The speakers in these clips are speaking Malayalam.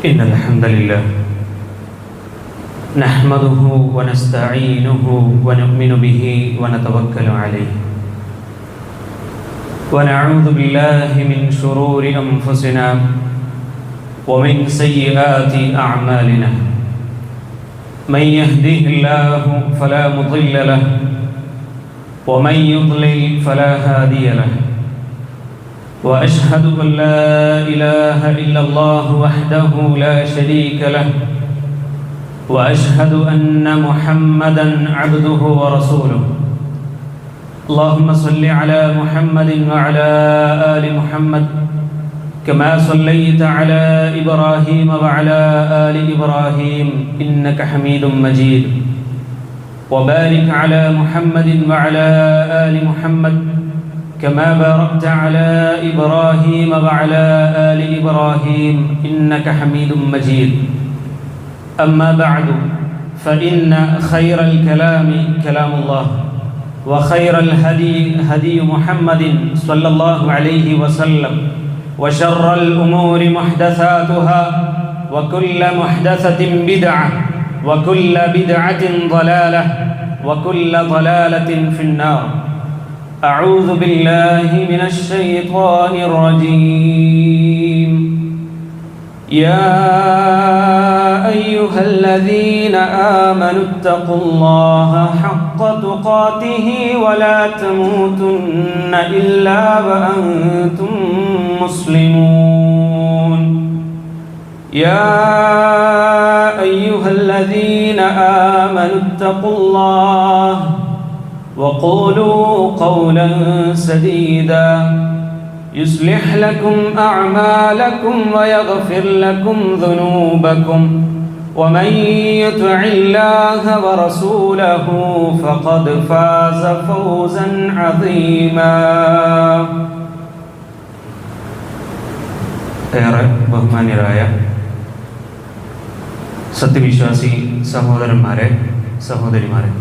إن الحمد لله نحمده ونستعينه ونؤمن به ونتوكل عليه ونعوذ بالله من شرور أنفسنا ومن سيئات أعمالنا من يهده الله فلا مضل له ومن يضلل فلا هادي له وأشهد أن لا إله إلا الله وحده لا شريك له وأشهد أن محمدًا عبده ورسوله اللهم صل على محمد وعلى آل محمد كما صليت على إبراهيم وعلى آل إبراهيم إنك حميد مجيد وبارك على محمد وعلى آل محمد كما باركت على إبراهيم وعلى آل إبراهيم إنك حميد مجيد أما بعد فإن خير الكلام كلام الله وخير الهدي هدي محمد صلى الله عليه وسلم وشر الأمور محدثاتها وكل محدثة بدعة وكل بدعة ضلالة وكل ضلالة في النار أعوذ بالله من الشيطان الرجيم يا أيها الذين آمنوا اتقوا الله حق تقاته ولا تموتن إلا وأنتم مسلمون يا أيها الذين آمنوا اتقوا الله وقولوا قولا سديدا يصلح لكم أعمالكم ويغفر لكم ذنوبكم ومن يطع الله ورسوله فقد فاز فوزا عظيما ഏറെ ബഹുമാന്യരായ സത്യവിശ്വാസി സഹോദരന്മാരെ സഹോദരിമാരെ,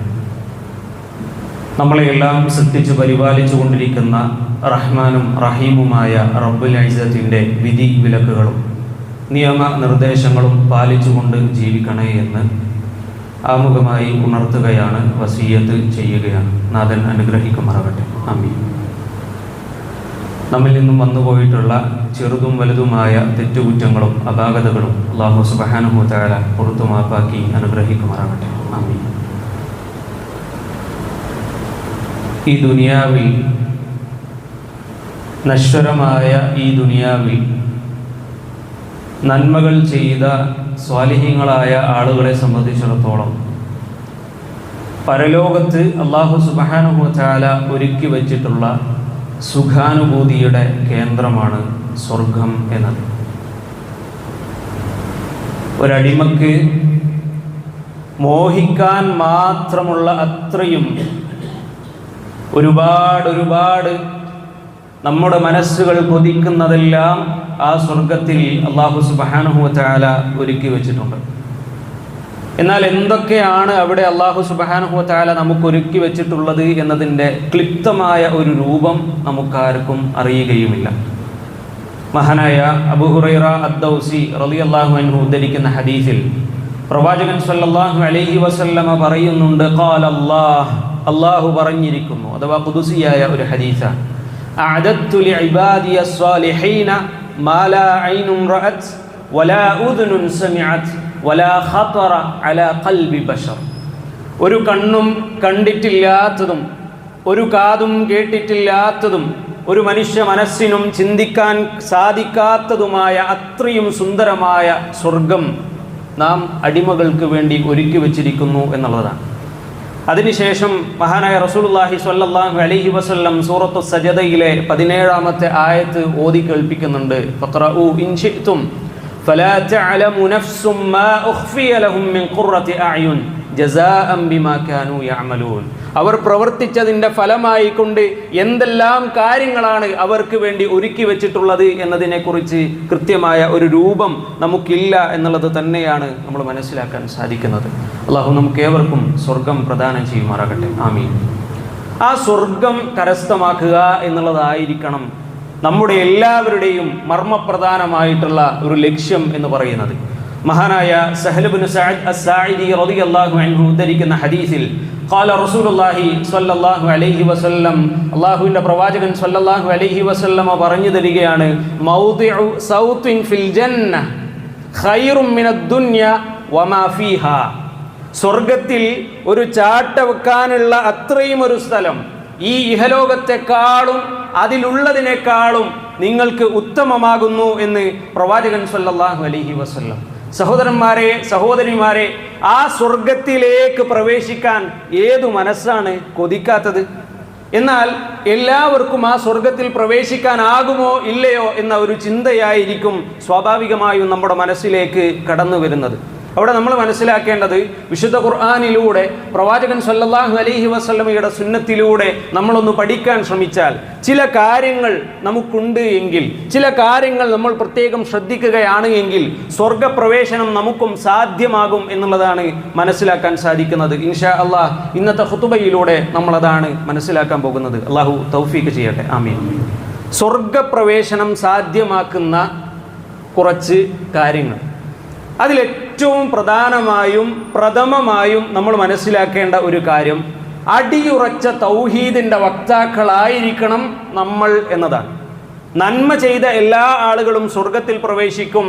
നമ്മളെയെല്ലാം ശ്രദ്ധിച്ച് പരിപാലിച്ചു കൊണ്ടിരിക്കുന്ന റഹ്മാനും റഹീമുമായ റബ്ബുൽ ഇസ്സത്തിൻ്റെ വിധി വിലക്കുകളും നിയമ നിർദ്ദേശങ്ങളും പാലിച്ചുകൊണ്ട് ജീവിക്കണേ എന്ന് ആമുഖമായി ഉണർത്തുകയാണ്, വസിയ്യത്ത് ചെയ്യുകയാണ്. നാഥൻ അനുഗ്രഹിക്കുമാറാകട്ടെ. ആമീൻ. നമ്മിൽ നിന്നും വന്നുപോയിട്ടുള്ള ചെറുതും വലുതുമായ തെറ്റുകുറ്റങ്ങളും അപാകതകളും അല്ലാഹു സുബ്ഹാനഹു വ തആല പുറത്തു മാപ്പാക്കി അനുഗ്രഹിക്കുമാറാകട്ടെ. ആമീൻ. ഈ ദുനിയാവിൽ, നശ്വരമായ ഈ ദുനിയാവിൽ നന്മകൾ ചെയ്ത സ്വാലിഹീങ്ങളായ ആളുകളെ സംബന്ധിച്ചിടത്തോളം പരലോകത്ത് അല്ലാഹു സുബ്ഹാനഹു വ തആല ഒരുക്കി വച്ചിട്ടുള്ള സുഖാനുഭൂതിയുടെ കേന്ദ്രമാണ് സ്വർഗം എന്നത്. ഒരടിമക്ക് മോഹിക്കാൻ മാത്രമുള്ള അത്രയും ഒരുപാട് നമ്മുടെ മനസ്സുകൾ കൊതിക്കുന്നതെല്ലാം ആ സ്വർഗത്തിൽ അല്ലാഹു സുബ്ഹാനഹു വ തആല ഒരുക്കി വെച്ചിട്ടുണ്ട്. എന്നാൽ എന്തൊക്കെയാണ് അവിടെ അല്ലാഹു സുബ്ഹാനഹു വ തആല നമുക്ക് ഒരുക്കി വെച്ചിട്ടുള്ളത് എന്നതിൻ്റെ ക്ലിപ്തമായ ഒരു രൂപം നമുക്കാർക്കും അറിയുകയുമില്ല. മഹാനായ അബൂ ഹുറൈറ അദ്ദൗസി റളിയല്ലാഹു അൻഹു ഉദ്ധരിക്കുന്ന ഹദീസിൽ പ്രവാചകൻ സ്വല്ലല്ലാഹു അലൈഹി വസല്ലമ പറയുന്നുണ്ട്, ഖാല അല്ലാഹു പറഞ്ഞിരിക്കുന്നു, അഥവാ ഖുദ്സിയായ ഒരു ഹദീസാണ്. അഅദത്തു ലിഇബാദിയ സ്വാലിഹീന മാ ലാ ഐനുൻ റഅത് വലാ ഉദ്നുൻ സമിഅത് വലാ ഖതറ അലാ ഖൽബി ബശർ. ഒരു കണ്ണും കണ്ടിട്ടില്ലാത്തതും ഒരു കാതും കേട്ടിട്ടില്ലാത്തതും ഒരു മനുഷ്യ മനസ്സിനും ചിന്തിക്കാൻ സാധിക്കാത്തതുമായ അത്രയും സുന്ദരമായ സ്വർഗം നാം അടിമകൾക്ക് വേണ്ടി ഒരുക്കി വച്ചിരിക്കുന്നു എന്നുള്ളതാണ്. അതിനുശേഷം മഹാനായ റസൂലുള്ളാഹി സ്വല്ലല്ലാഹു അലൈഹി വസല്ലം സൂറത്തു സജദയിലെ 17-ാമത്തെ ആയത്ത് ഓതി കേൾപ്പിക്കുന്നുണ്ട്. ഫഖറഉ ഇൻ ശിഅ്തും ഫലാ തഅലമു നഫ്സും മാ ഉഖ്ഫിയ ലഹും മിൻ ഖുർറത്തി അഅ്യുൻ ജസാഅൻ ബിമാ കാനൂ യഅമലൂൻ. അവർ പ്രവർത്തിച്ചതിൻ്റെ ഫലമായി കൊണ്ട് എന്തെല്ലാം കാര്യങ്ങളാണ് അവർക്ക് വേണ്ടി ഒരുക്കി വെച്ചിട്ടുള്ളത് എന്നതിനെക്കുറിച്ച് കൃത്യമായ ഒരു രൂപം നമുക്കില്ല എന്നുള്ളത് തന്നെയാണ് നമ്മൾ മനസ്സിലാക്കാൻ സാധിക്കുന്നത്. അള്ളാഹു നമുക്കേവർക്കും സ്വർഗം പ്രദാനം ചെയ്യുമാറാകട്ടെ. ആമീൻ. ആ സ്വർഗം കരസ്ഥമാക്കുക എന്നുള്ളതായിരിക്കണം നമ്മുടെ എല്ലാവരുടെയും മർമ്മപ്രധാനമായിട്ടുള്ള ഒരു ലക്ഷ്യം എന്ന് പറയുന്നത്. മഹാനായ സഹൽ ഇബ്നു സഅദ് അസ്സാഇദി റളിയല്ലാഹു അൻഹു ഉദ്ധരിക്കുന്ന ഹദീസിൽ ഖാല റസൂലുള്ളാഹി സ്വല്ലല്ലാഹു അലൈഹി വസല്ലം, അല്ലാഹുവിൻ്റെ പ്രവാചകൻ സ്വല്ലല്ലാഹു അലൈഹി വസല്ലം പറഞ്ഞു തരികയാണ്, മൗദിഉ സൗത്തിൻ ഫിൽ ജന്ന ഖൈറും മിനദ് ദുനിയ വമാ ഫീഹാ. സ്വർഗത്തിൽ ഒരു ചാട്ട വെക്കാനുള്ള അത്രയും ഒരു സ്ഥലം ഈ ഇഹലോകത്തെക്കാളും അതിലുള്ളതിനേക്കാളും നിങ്ങൾക്ക് ഉത്തമമാകുന്നു എന്ന് പ്രവാചകൻ സ്വല്ലല്ലാഹു അലൈഹി വസല്ലം. സഹോദരന്മാരെ, സഹോദരിമാരെ, ആ സ്വർഗത്തിലേക്ക് പ്രവേശിക്കാൻ ഏതു മനസ്സാണ് കൊതിക്കാത്തത്? എന്നാൽ എല്ലാവർക്കും ആ സ്വർഗത്തിൽ പ്രവേശിക്കാനാകുമോ ഇല്ലയോ എന്ന ഒരു ചിന്തയായിരിക്കും സ്വാഭാവികമായും നമ്മുടെ മനസ്സിലേക്ക് കടന്നു വരുന്നത്. അവിടെ നമ്മൾ മനസ്സിലാക്കേണ്ടത്, വിശുദ്ധ ഖുർആനിലൂടെ പ്രവാചകൻ സ്വല്ലല്ലാഹു അലൈഹി വസല്ലമയുടെ സുന്നത്തിലൂടെ നമ്മളൊന്ന് പഠിക്കാൻ ശ്രമിച്ചാൽ ചില കാര്യങ്ങൾ നമുക്കുണ്ട് എങ്കിൽ, ചില കാര്യങ്ങൾ നമ്മൾ പ്രത്യേകം ശ്രദ്ധിക്കുകയാണ് എങ്കിൽ സ്വർഗപ്രവേശനം നമുക്കും സാധ്യമാകും എന്നുള്ളതാണ് മനസ്സിലാക്കാൻ സാധിക്കുന്നത്. ഇൻഷാ അല്ലാഹ് ഇന്നത്തെ ഖുതുബയിലൂടെ നമ്മളതാണ് മനസ്സിലാക്കാൻ പോകുന്നത്. അള്ളാഹു തൗഫീഖ് ചെയ്യട്ടെ, ആമീൻ. സ്വർഗപ്രവേശനം സാധ്യമാക്കുന്ന കുറച്ച് കാര്യങ്ങൾ, അതിലേറ്റവും പ്രഥമമായും നമ്മൾ മനസ്സിലാക്കേണ്ട ഒരു കാര്യം, അടിയുറച്ച തൗഹീദിൻ്റെ വക്താക്കളായിരിക്കണം നമ്മൾ എന്നതാണ്. നന്മ ചെയ്ത എല്ലാ ആളുകളും സ്വർഗത്തിൽ പ്രവേശിക്കും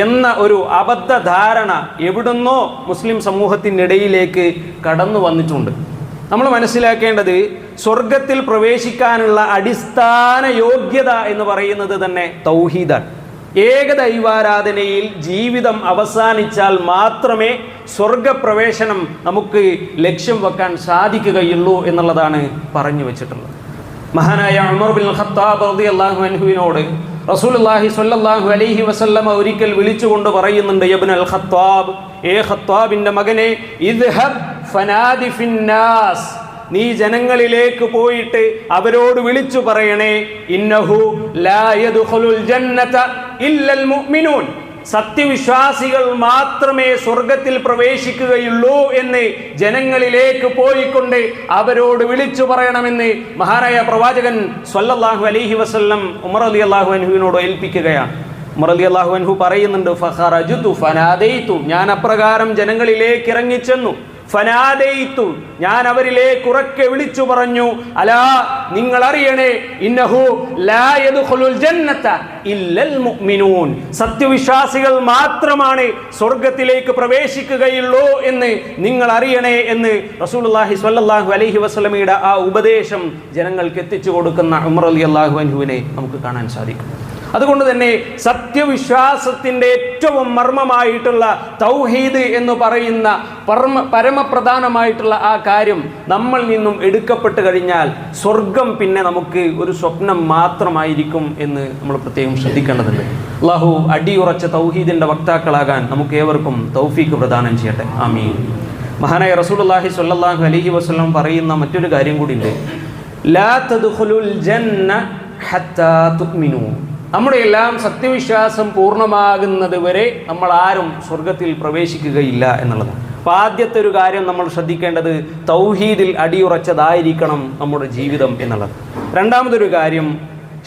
എന്ന ഒരു അബദ്ധ ധാരണ എവിടുന്നോ മുസ്ലിം സമൂഹത്തിനിടയിലേക്ക് കടന്നു വന്നിട്ടുണ്ട്. നമ്മൾ മനസ്സിലാക്കേണ്ടത്, സ്വർഗത്തിൽ പ്രവേശിക്കാനുള്ള അടിസ്ഥാന യോഗ്യത എന്ന് പറയുന്നത് തന്നെ തൗഹീദാണ്. ഏകദൈവാരാധനയിൽ ജീവിതം അവസാനിച്ചാൽ മാത്രമേ സ്വർഗപ്രവേശനം നമുക്ക് ലക്ഷ്യം വെക്കാൻ സാധിക്കുകയുള്ളൂ എന്നുള്ളതാണ് പറഞ്ഞു വെച്ചിട്ടുള്ളത്. മഹാനായ ഉമർ ബിൻ ഖത്താബ് റളിയല്ലാഹു അൻഹുവിനോട് റസൂലുള്ളാഹി സ്വല്ലല്ലാഹു അലൈഹി വസല്ലമ ഒരിക്കൽ വിളിച്ചുകൊണ്ട് പറയുന്നുണ്ട്, യബ്നൽ ഖത്താബ്, ഖത്താബിന്റെ മകനെ, ഇദ്ഹബ് ഫനാദി ഫിന്നാസ്, നീ ജനങ്ങളിലേക്ക് പോയിട്ട് അവരോട് വിളിച്ചു പറയണേ, ഇന്നഹു ലാ യദ്ഖുലുൽ ജന്നത ഇല്ലൽ മുഅ്മിനൂൻ, സത്യവിശ്വാസികൾ മാത്രമേ സ്വർഗത്തിൽ പ്രവേശിക്കുകയുള്ളൂ എന്ന് ജനങ്ങളിലേക്ക് പോയിക്കൊണ്ട് അവരോട് വിളിച്ചു പറയണമെന്ന് മഹാനായ പ്രവാചകൻ സ്വല്ലല്ലാഹു അലൈഹി വസല്ലം ഉമർ റളിയല്ലാഹു അൻഹുവിനോട് ഏൽപ്പിക്കുകയാണ്. ഉമർ റളിയല്ലാഹു അൻഹു പറയുന്നുണ്ട്, ഫഖറജതു ഫനാദൈതു, ഞാൻ അപ്രകാരം ജനങ്ങളിലേക്ക് ഇറങ്ങിച്ചെന്നു. ഫനാദൈതു, ഞാൻ അവരിലേക്ക് ഉറക്കെ വിളിച്ചു പറഞ്ഞു, അലാ, നിങ്ങൾ അറിയണേ, ഇന്നഹു ലാ യദ്ഖുലുൽ ജന്നത ഇല്ലൽ മുഅ്മിനൂൻ, സത്യവിശ്വാസികൾ മാത്രമാണ് സ്വർഗത്തിലേക്ക് പ്രവേശിക്കുകയുള്ളൂ എന്ന് നിങ്ങൾ അറിയണേ എന്ന് റസൂലുള്ളാഹി സ്വല്ലല്ലാഹു അലൈഹി വസല്ലമയുടെ ആ ഉപദേശം ജനങ്ങൾക്ക് എത്തിച്ചു കൊടുക്കുന്ന ഉമർ റളിയല്ലാഹു അൻഹുവിനെ നമുക്ക് കാണാൻ സാധിക്കും. അതുകൊണ്ട് തന്നെ സത്യവിശ്വാസത്തിൻ്റെ ഏറ്റവും മർമ്മമായിട്ടുള്ള തൗഹീദ് എന്ന് പറയുന്ന പരമപ്രധാനമായിട്ടുള്ള ആ കാര്യം നമ്മൾ നിന്നും എടുക്കപ്പെട്ട് കഴിഞ്ഞാൽ സ്വർഗം പിന്നെ നമുക്ക് ഒരു സ്വപ്നം മാത്രമായിരിക്കും എന്ന് നമ്മൾ പ്രത്യേകം ശ്രദ്ധിക്കേണ്ടതുണ്ട്. അല്ലാഹു അടിയുറച്ച തൗഹീദിൻ്റെ വക്താക്കളാകാൻ നമുക്ക് ഏവർക്കും തൗഫീഖ് പ്രദാനം ചെയ്യട്ടെ, ആമീൻ. മഹാനായ റസൂലുള്ളാഹി സ്വല്ലല്ലാഹു അലൈഹി വസല്ലം പറയുന്ന മറ്റൊരു കാര്യം കൂടിയുണ്ട്, ലാ തദ്ഖുലുൽ ജന്ന ഹത്താ തുഅ്മിനൂ, നമ്മുടെ എല്ലാം സത്യവിശ്വാസം പൂർണ്ണമാകുന്നത് വരെ നമ്മൾ ആരും സ്വർഗത്തിൽ പ്രവേശിക്കുകയില്ല എന്നുള്ളതാണ്. അപ്പോൾ ആദ്യത്തെ ഒരു കാര്യം നമ്മൾ ശ്രദ്ധിക്കേണ്ടത്, തൗഹീദിൽ അടിയുറച്ചതായിരിക്കണം നമ്മുടെ ജീവിതം എന്നുള്ളത്. രണ്ടാമതൊരു കാര്യം,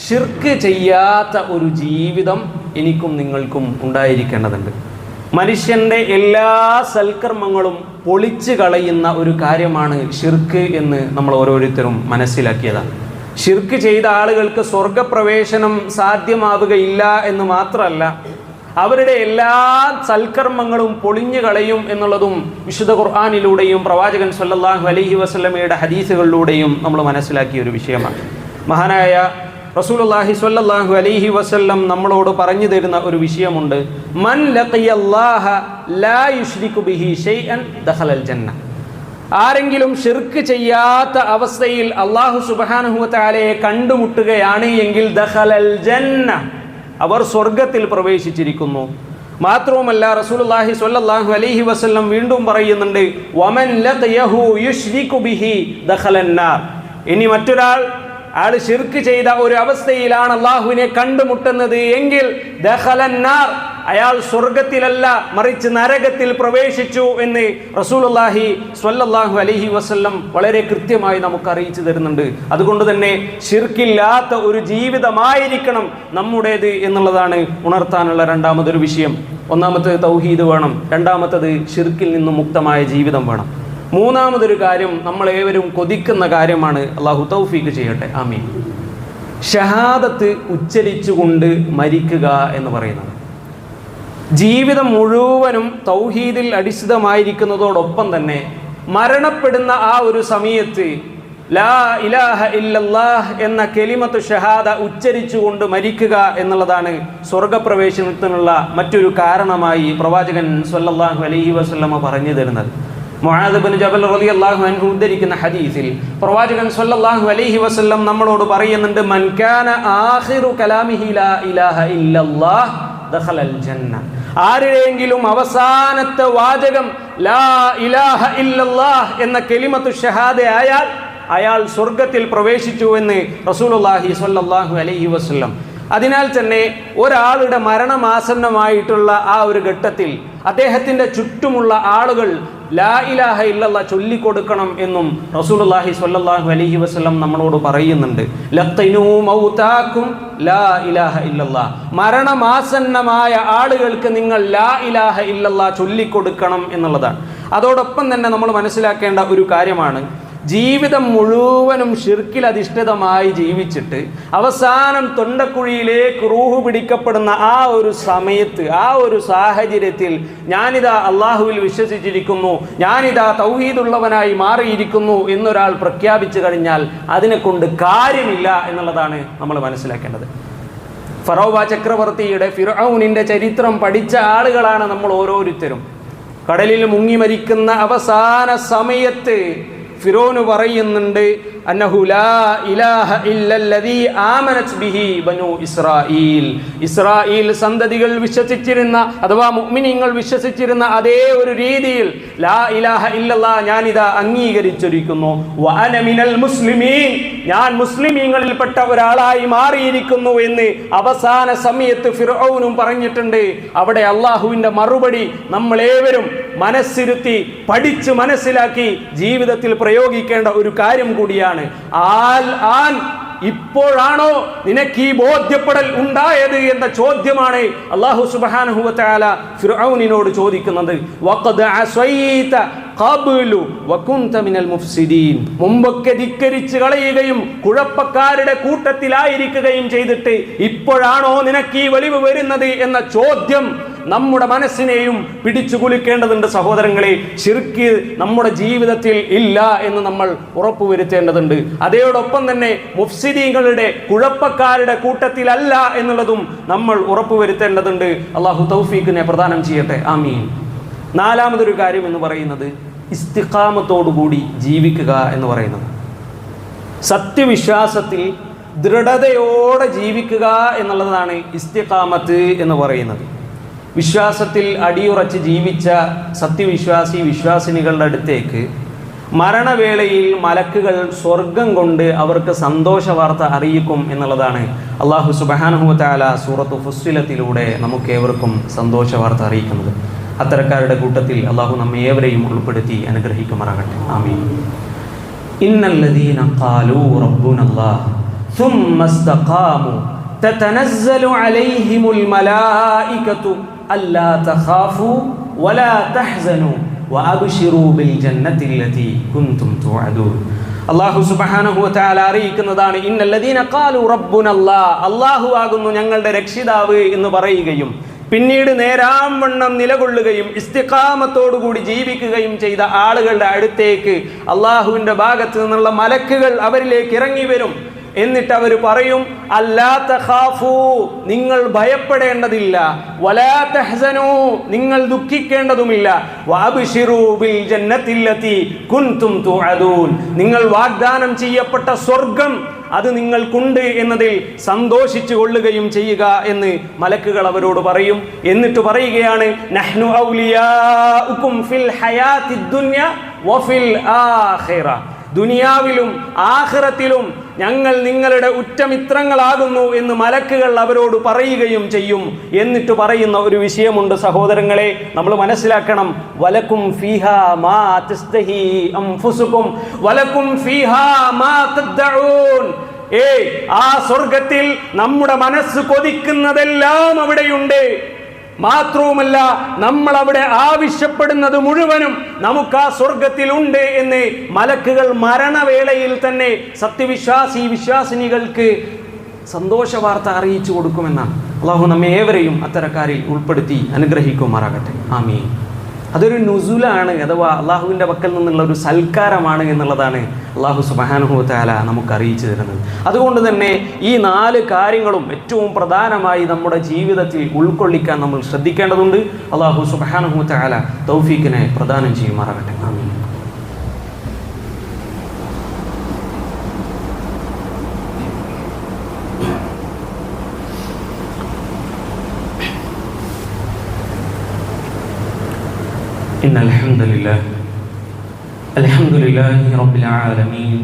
ശിർക്ക് ചെയ്യാത്ത ഒരു ജീവിതം എനിക്കും നിങ്ങൾക്കും ഉണ്ടായിരിക്കേണ്ടതുണ്ട്. മനുഷ്യൻ്റെ എല്ലാ സൽക്കർമ്മങ്ങളും പൊളിച്ചു കളയുന്ന ഒരു കാര്യമാണ് ശിർക്ക് എന്ന് നമ്മൾ ഓരോരുത്തരും മനസ്സിലാക്കിയതാണ്. ശിർക്ക് ചെയ്ത ആളുകൾക്ക് സ്വർഗപ്രവേശനം സാധ്യമാവുകയില്ല എന്ന് മാത്രമല്ല, അവരുടെ എല്ലാ സൽക്കർമ്മങ്ങളും പൊളിഞ്ഞു കളയും എന്നുള്ളതും വിശുദ്ധ ഖുർആനിലൂടെയും പ്രവാചകൻ സ്വല്ലല്ലാഹു അലൈഹി വസല്ലമയുടെ ഹദീസുകളിലൂടെയും നമ്മൾ മനസ്സിലാക്കിയ ഒരു വിഷയമാണ്. മഹാനായ റസൂലുള്ളാഹി സ്വല്ലല്ലാഹു അലൈഹി വസല്ലം നമ്മളോട് പറഞ്ഞു തരുന്ന ഒരു വിഷയമുണ്ട്, മൻ ലഖിയല്ലാഹ ലാ യുശ്രികു ബിഹി ഷൈഅൻ ദഖലൽ ജന്ന, ആരെങ്കിലും ശിർക്ക് ചെയ്യാത്ത അവസ്ഥയിൽ അല്ലാഹു സുബ്ഹാനഹു വ തആലയെ കണ്ടുമുട്ടുകയാണ് എങ്കിൽ ദഖലൽ ജന്ന, അവർ സ്വർഗത്തിൽ പ്രവേശിച്ചിരിക്കുന്നു. മാത്രവുമല്ല, റസൂലുള്ളാഹി സ്വല്ലല്ലാഹു അലൈഹി വസല്ലം വീണ്ടും പറയുന്നുണ്ട്, വമൻ ലഖിയഹു യുശ്രികു ബിഹി ദഖലൻ നാർ, ഇനി മറ്റൊരാൾ അയാൾ ശിർക്ക് ചെയ്ത ഒരു അവസ്ഥയിലാണ് അല്ലാഹുവിനെ കണ്ടുമുട്ടുന്നത് എങ്കിൽ ദഖലൻ നാർ, അയാൾ സ്വർഗത്തിലല്ല മറിച്ച് നരകത്തിൽ പ്രവേശിച്ചു എന്ന് റസൂലുള്ളാഹി സ്വല്ലല്ലാഹു അലൈഹി വസല്ലം വളരെ കൃത്യമായി നമുക്ക് അറിയിച്ചു തരുന്നുണ്ട്. അതുകൊണ്ട് തന്നെ ശിർക്കില്ലാത്ത ഒരു ജീവിതമായിരിക്കണം നമ്മുടേത് എന്നുള്ളതാണ് ഉണർത്താനുള്ള രണ്ടാമതൊരു വിഷയം. ഒന്നാമത്തേത് തൗഹീദ് വേണം, രണ്ടാമത്തേത് ശിർക്കിൽ നിന്നും മുക്തമായ ജീവിതം വേണം. മൂന്നാമതൊരു കാര്യം നമ്മളേവരും കൊതിക്കുന്ന കാര്യമാണ്. അള്ളാഹു തൗഫീഖ് ചെയ്യട്ടെ, ആമീൻ. ഷഹാദത്ത് ഉച്ചരിച്ചുകൊണ്ട് മരിക്കുക എന്ന് പറയുന്നത് ജീവിതം മുഴുവനും തൗഹീദിൽ അടിസ്ഥിതമായിരിക്കുന്നതോടൊപ്പം തന്നെ മരണപ്പെടുന്ന ആ ഒരു സമയത്ത് ലാ ഇലാഹ ഇല്ലല്ലാഹ് എന്ന കലിമത്ത് ഷഹാദ ഉച്ചരിച്ചുകൊണ്ട് മരിക്കുക എന്നുള്ളതാണ് സ്വർഗപ്രവേശനത്തിനുള്ള മറ്റൊരു കാരണമായി പ്രവാചകൻ സ്വല്ലല്ലാഹു അലൈഹി വസല്ലമ പറഞ്ഞു തരുന്നത്. മുആദ് ഇബ്നു ജബൽ റളിയല്ലാഹു അൻഹു ഉദ്ധരിക്കുന്ന ഹദീസിൽ പ്രവാചകൻ സ്വല്ലല്ലാഹു അലൈഹി വസല്ലം നമ്മളോട് പറയുന്നുണ്ട്, മൻ കാന ആഖിറു കലാമിഹി ലാ ഇലാഹ ഇല്ലല്ലാഹ് ദഖലൽ ജന്ന. ആരുടെയെങ്കിലും അവസാനത്തെ വാചകം ലാ ഇലാഹ ഇല്ലല്ലാഹ് എന്ന കലിമത്തു ഷഹാദ ആയാൽ അയാൾ സ്വർഗത്തിൽ പ്രവേശിച്ചു എന്ന് റസൂലുള്ളാഹി സ്വല്ലല്ലാഹു അലൈഹി വസല്ലം. അതിനാൽ തന്നെ ഒരാളുടെ മരണമാസന്നമായിട്ടുള്ള ആ ഒരു ഘട്ടത്തിൽ അദ്ദേഹത്തിൻ്റെ ചുറ്റുമുള്ള ആളുകൾ ലാ ഇലാഹ ഇല്ലല്ലാഹ് ചൊല്ലിക്കൊടുക്കണം എന്നും റസൂലുള്ളാഹി സ്വല്ലല്ലാഹു അലൈഹി വസല്ലം നമ്മളോട് പറയുന്നുണ്ട്. ലഖിനൂ മൗതാക്കും ലാ ഇലാഹ ഇല്ലല്ലാഹ്. മരണമാസന്നമായ ആളുകൾക്ക് നിങ്ങൾ ലാ ഇലാഹ ഇല്ലല്ലാഹ് ചൊല്ലിക്കൊടുക്കണം എന്നുള്ളതാണ്. അതോടൊപ്പം തന്നെ നമ്മൾ മനസ്സിലാക്കേണ്ട ഒരു കാര്യമാണ്, ജീവിതം മുഴുവനും ഷിർക്കിൽ അധിഷ്ഠിതമായി ജീവിച്ചിട്ട് അവസാനം തൊണ്ടക്കുഴിയിലേക്ക് റൂഹ് പിടിക്കപ്പെടുന്ന ആ ഒരു സമയത്ത്, ആ ഒരു സാഹചര്യത്തിൽ ഞാനിതാ അള്ളാഹുവിൽ വിശ്വസിച്ചിരിക്കുന്നു, ഞാനിതാ തൗഹീദുള്ളവനായി മാറിയിരിക്കുന്നു എന്നൊരാൾ പ്രഖ്യാപിച്ചു കഴിഞ്ഞാൽ അതിനെ കൊണ്ട് കാര്യമില്ല എന്നുള്ളതാണ് നമ്മൾ മനസ്സിലാക്കേണ്ടത്. ഫറോവ ചക്രവർത്തിയുടെ ഫിർഔനിന്റെ ചരിത്രം പഠിച്ച ആളുകളാണ് നമ്മൾ ഓരോരുത്തരും. കടലിൽ മുങ്ങി മരിക്കുന്ന അവസാന സമയത്ത് ഫിറോന് പറയുന്നുണ്ട്, അന്നഹു ലാ ഇലാഹ ഇല്ലല്ലദീ ആമനത് ബിഹി ബനു ഇസ്രായീൽ. ഇസ്രായേൽ സന്തതികൾ വിശ്വസിച്ചിരുന്ന അഥവാ മുഅ്മിനീങ്ങൾ വിശ്വസിച്ചിരുന്ന അതേ ഒരു രീതിയിൽ ലാ ഇലാഹ ഇല്ലല്ലാഹ് ഞാനിതാ അംഗീകരിച്ചിരിക്കുന്നു. വഅന മിനൽ മുസ്ലിമീൻ, ഞാൻ മുസ്ലിമീങ്ങളിൽപ്പെട്ട ഒരാളായി മാറിയിരിക്കുന്നു എന്ന് അവസാന സമയത്ത് ഫിർഔനും പറഞ്ഞിട്ടുണ്ട്. അവിടെ അള്ളാഹുവിൻ്റെ മറുപടി നമ്മളേവരും മനസ്സിരുത്തി പഠിച്ച് മനസ്സിലാക്കി ജീവിതത്തിൽ പ്രയോഗിക്കേണ്ട ഒരു കാര്യം കൂടിയാണ്. ഇപ്പോഴാണോ നിനക്ക് ഈ ബോധ്യപ്പെടൽ ഉണ്ടായത് എന്ന ചോദ്യമാണ് അല്ലാഹു സുബ്ഹാനഹു വ തആല ഫിർഔനിനോട് ചോദിക്കുന്നത്. വഖദ് അസൈത ഖബ്ലു വകുൻത മിനൽ മുഫ്സിദീൻ. മുമ്പൊക്കെ ധിക്കരിച്ച് കളയുകയും കുഴപ്പക്കാരുടെ കൂട്ടത്തിലായിരിക്കുകയും ചെയ്തിട്ട് ഇപ്പോഴാണോ നിനക്ക് ഈ വെളിവ് വരുന്നത് എന്ന ചോദ്യം നമ്മുടെ മനസ്സിനെയും പിടിച്ചു കുലുക്കേണ്ടതുണ്ട്. സഹോദരങ്ങളെ, ശിർക്ക് നമ്മുടെ ജീവിതത്തിൽ ഇല്ല എന്ന് നമ്മൾ ഉറപ്പുവരുത്തേണ്ടതുണ്ട്. അതോടൊപ്പം തന്നെ മുഫ്സിദീങ്ങളുടെ കുഴപ്പക്കാരുടെ കൂട്ടത്തിലല്ല എന്നുള്ളതും നമ്മൾ ഉറപ്പുവരുത്തേണ്ടതുണ്ട്. അള്ളാഹു തൗഫീഖിനെ പ്രദാനം ചെയ്യട്ടെ, ആമീൻ. നാലാമതൊരു കാര്യം എന്ന് പറയുന്നത് ഇസ്തിഖാമത്തോടുകൂടി ജീവിക്കുക എന്ന് പറയുന്നത്. സത്യവിശ്വാസത്തിൽ ദൃഢതയോടെ ജീവിക്കുക എന്നുള്ളതാണ് ഇസ്തിഖാമത്ത് എന്ന് പറയുന്നത്. വിശ്വാസത്തിൽ അടിയുറച്ച് ജീവിച്ച സത്യവിശ്വാസി വിശ്വാസിനികളുടെ അടുത്തേക്ക് മരണവേളയിൽ മലക്കുകൾ സ്വർഗം കൊണ്ട് അവർക്ക് സന്തോഷ വാർത്ത അറിയിക്കും എന്നുള്ളതാണ് അല്ലാഹു സുബ്ഹാനഹു വ തആല സൂറത്തു ഫുസ്സിലത്തിലൂടെ നമുക്കേവർക്കും സന്തോഷ വാർത്ത അറിയിക്കുന്നത്. അത്തരക്കാരുടെ കൂട്ടത്തിൽ അല്ലാഹു നമ്മെ ഏവരെയും ഉൾപ്പെടുത്തി അനുഗ്രഹിക്കുമാറാകട്ടെ, ആമീൻ. ഇന്നല്ലദീന ഖാലൂ റബ്ബുനല്ലാഹ് ثم استقاموا تتنزل عليهم الملائكة ألا تخافوا ولا تحزنوا وأبشروا بالجنة التي كنتم توعدون. അല്ലാഹു സുബ്ഹാനഹു വ തആല അറിയിക്കുന്നതാണ്, ഇന്നല്ലദീന ഖാലൂ റബ്ബുനല്ലാഹ്, അല്ലാഹു ആകുന്നു ഞങ്ങളുടെ രക്ഷിതാവ് എന്ന് പറയുകയും പിന്നീട് നേരാംവണ്ണം നിലകൊള്ളുകയും ഇസ്തിഖാമത്തോടുകൂടി ജീവിക്കുകയും ചെയ്ത ആളുകളുടെ അടുത്തേക്ക് അല്ലാഹുവിൻ്റെ ഭാഗത്ത് നിന്നുള്ള മലക്കുകൾ അവരിലേക്ക് ഇറങ്ങി വരും. എന്നിട്ട് അവർ പറയും, അല്ലാ തഖാഫൂ, നിങ്ങൾ ഭയപ്പെടേണ്ടതില്ല, വലാ തഹ്സനൂ, നിങ്ങൾ ദുഃഖിക്കേണ്ടതുമില്ല, വഅബ്ശിറൂ ബിൽ ജന്നത്തില്ലതി കുൻതും തുഅദൂൻ, നിങ്ങൾ വാഗ്ദാനം ചെയ്യപ്പെട്ട സ്വർഗം അത് നിങ്ങൾക്കുണ്ട് എന്നതിൽ സന്തോഷിച്ചു കൊള്ളുകയും ചെയ്യുക എന്ന് മലക്കുകൾ അവരോട് പറയും. എന്നിട്ട് പറയുകയാണ്, നഹ്നു ഔലിയാഉകും ഫിൽ ഹയാത്തിദ് ദുനിയ വഫിൽ ആഖിറ, ദുനിയാവിലും ആഖിറത്തിലും ഞങ്ങൾ നിങ്ങളുടെ ഉറ്റമിത്രങ്ങളാകുന്നു എന്ന് മലക്കുകൾ അവരോട് പറയുകയും ചെയ്യും. എന്നിട്ട് പറയുന്ന ഒരു വിഷയമുണ്ട് സഹോദരങ്ങളെ, നമ്മൾ മനസ്സിലാക്കണം. വലക്കും ഫീഹാ മാ തസ്തഹി അൻഫുസുകും വലക്കും ഫീഹാ മാ തദ്ഊൻ. ആ സ്വർഗത്തിൽ നമ്മുടെ മനസ്സ് കൊതിക്കുന്നതെല്ലാം അവിടെയുണ്ട്. മാത്രവുമല്ല, നമ്മൾ അവിടെ ആവശ്യപ്പെടുന്നത് മുഴുവനും നമുക്ക് ആ സ്വർഗത്തിൽ ഉണ്ട് എന്ന് മലക്കുകൾ മരണവേളയിൽ തന്നെ വിശ്വാസിനികൾക്ക് സന്തോഷ വാർത്ത അറിയിച്ചു കൊടുക്കുമെന്നാണ്. അള്ളാഹു നമ്മെ ഏവരെയും അത്തരക്കാരിൽ ഉൾപ്പെടുത്തി അനുഗ്രഹിക്കുമാറാകട്ടെ. ആമീൻ. അതൊരു നുസുലാണ്, അഥവാ അള്ളാഹുവിൻ്റെ പക്കൽ നിന്നുള്ള ഒരു സൽക്കാരമാണ് എന്നുള്ളതാണ് അള്ളാഹു സുബ്ഹാനഹു വ തആല നമുക്ക് അറിയിച്ചു തരുന്നത്. അതുകൊണ്ട് തന്നെ ഈ 4 കാര്യങ്ങളും ഏറ്റവും പ്രധാനമായി നമ്മുടെ ജീവിതത്തിൽ ഉൾക്കൊള്ളിക്കാൻ നമ്മൾ ശ്രദ്ധിക്കേണ്ടതുണ്ട്. അള്ളാഹു സുബ്ഹാനഹു വ തആല തൗഫീഖിനെ പ്രദാനം ചെയ്യുമാറാകട്ടെ. ആമീൻ. إن الحمد لله رب العالمين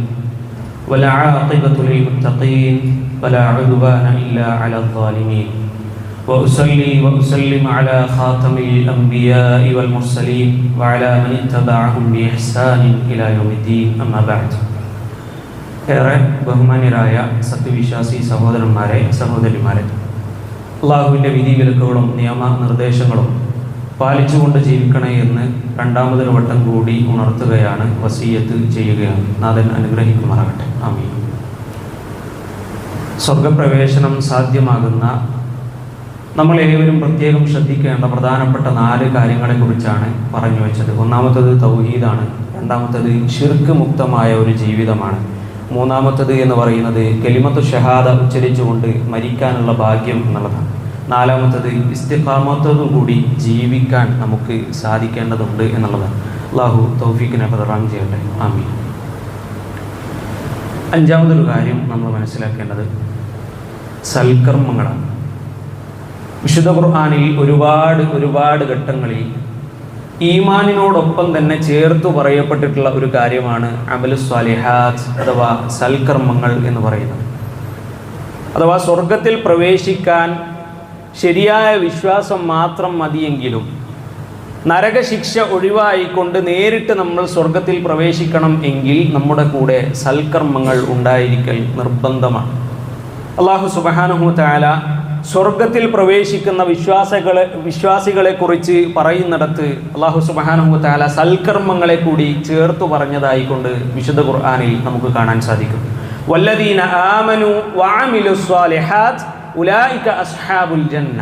والعاقبة للمتقين ولا عدوان إلا على الظالمين وأصلي وأسلم على خاتم الأنبياء والمرسلين وعلى من اتبعهم بإحسان إلى يوم الدين أما بعد. ഏറെ ബഹുമാന്യരായ സത്യവിശ്വാസി സഹോദരന്മാരെ സഹോദരിമാരെ, അള്ളാഹുവിൻ്റെ വിധിവിലക്കുകളും നിയമനിർദ്ദേശങ്ങളും പാലിച്ചുകൊണ്ട് ജീവിക്കണേ എന്ന് രണ്ടാമതൊരു വട്ടം കൂടി ഉണർത്തുകയാണ്, വസിയത്ത് ചെയ്യുകയാണ്. നാഥൻ അനുഗ്രഹിക്കുമാറാകട്ടെ. ആമീൻ. സ്വർഗപ്രവേശനം സാധ്യമാകുന്ന നമ്മളേവരും പ്രത്യേകം ശ്രദ്ധിക്കേണ്ട പ്രധാനപ്പെട്ട 4 കാര്യങ്ങളെക്കുറിച്ചാണ് പറഞ്ഞു വെച്ചത്. ഒന്നാമത്തത് തൗഹീദാണ്, രണ്ടാമത്തത് ശിർക്ക് മുക്തമായ ഒരു ജീവിതമാണ്, മൂന്നാമത്തത് എന്ന് പറയുന്നത് കലിമത്തു ഷഹാദ ഉച്ചരിച്ചുകൊണ്ട് മരിക്കാനുള്ള ഭാഗ്യം എന്നുള്ളതാണ്, നാലാമത്തത് ഇസ്തിഖാമത്തോടുകൂടി ജീവിക്കാൻ നമുക്ക് സാധിക്കേണ്ടതുണ്ട് എന്നുള്ളതാണ്. അള്ളാഹു തൗഫീഖിനെ പ്രദാനം ചെയ്യട്ടെ. ആമീൻ. 5ാമതൊരു കാര്യം നമ്മൾ മനസ്സിലാക്കേണ്ടത് സൽക്കർമ്മങ്ങളാണ്. വിശുദ്ധ ഖുർആനിൽ ഒരുപാട് ഘട്ടങ്ങളിൽ ഈമാനിനോടൊപ്പം തന്നെ ചേർത്തു പറയപ്പെട്ടിട്ടുള്ള ഒരു കാര്യമാണ് അമലുസ് സ്വാലിഹാത്ത് അഥവാ സൽക്കർമ്മങ്ങൾ എന്ന് പറയുന്നത്. അഥവാ സ്വർഗത്തിൽ പ്രവേശിക്കാൻ ശരിയായ വിശ്വാസം മാത്രം മതിയെങ്കിലും നരകശിക്ഷ ഒഴിവായിക്കൊണ്ട് നേരിട്ട് നമ്മൾ സ്വർഗത്തിൽ പ്രവേശിക്കണം എങ്കിൽ നമ്മുടെ കൂടെ സൽക്കർമ്മങ്ങൾ ഉണ്ടായിരിക്കൽ നിർബന്ധമാണ്. അല്ലാഹു സുബ്ഹാനഹു വ തആല സ്വർഗത്തിൽ പ്രവേശിക്കുന്ന വിശ്വാസികളെ കുറിച്ച് പറയുന്നിടത്ത് അല്ലാഹു സുബ്ഹാനഹു വ തആല സൽക്കർമ്മങ്ങളെ കൂടി ചേർത്തു പറഞ്ഞതായിക്കൊണ്ട് വിശുദ്ധ ഖുർആനിൽ നമുക്ക് കാണാൻ സാധിക്കും. വല്ലദീന ആമനു വഅമിലുസ് സ്വാലിഹാത്ത് ഉലൈക അസ്ഹാബുൽ ജന്ന.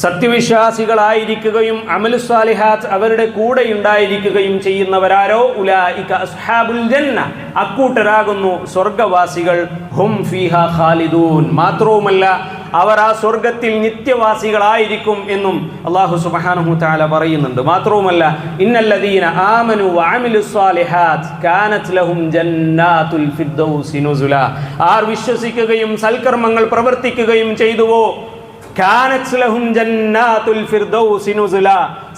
സത്യവിശ്വാസികളായിരിക്കുകയും അമലു സ്വാലിഹാത്ത് അവരുടെ കൂടെ ഉണ്ടായിരിക്കുകയും ചെയ്യുന്നവരാരോ ഉലൈക അസ്ഹാബുൽ ജന്ന, അക്കൂട്ടരാകുന്നു സ്വർഗവാസികൾ. ഹും ഫീഹാ ഖാലിദൂൻ. മാത്രവുമല്ല അവർ ആ സ്വർഗത്തിൽ നിത്യവാസികളായിരിക്കും എന്നും അല്ലാഹു സുബ്ഹാനഹു തആല പറയുന്നുണ്ട്. മാത്രവുമല്ല ഇന്നല്ലദീന ആമനു വഅമിലുസ് സ്വാലിഹാത്ത് കാനത് ലഹും ജന്നാത്തുൽ ഫിർദൗസി നുസുല. ആർ വിശ്വസിക്കുകയും സൽക്കർമ്മങ്ങൾ പ്രവർത്തിക്കുകയും ചെയ്തുവോ കാനത് ലഹും ജന്നാത്തുൽ ഫിർദൗസി നുസുല,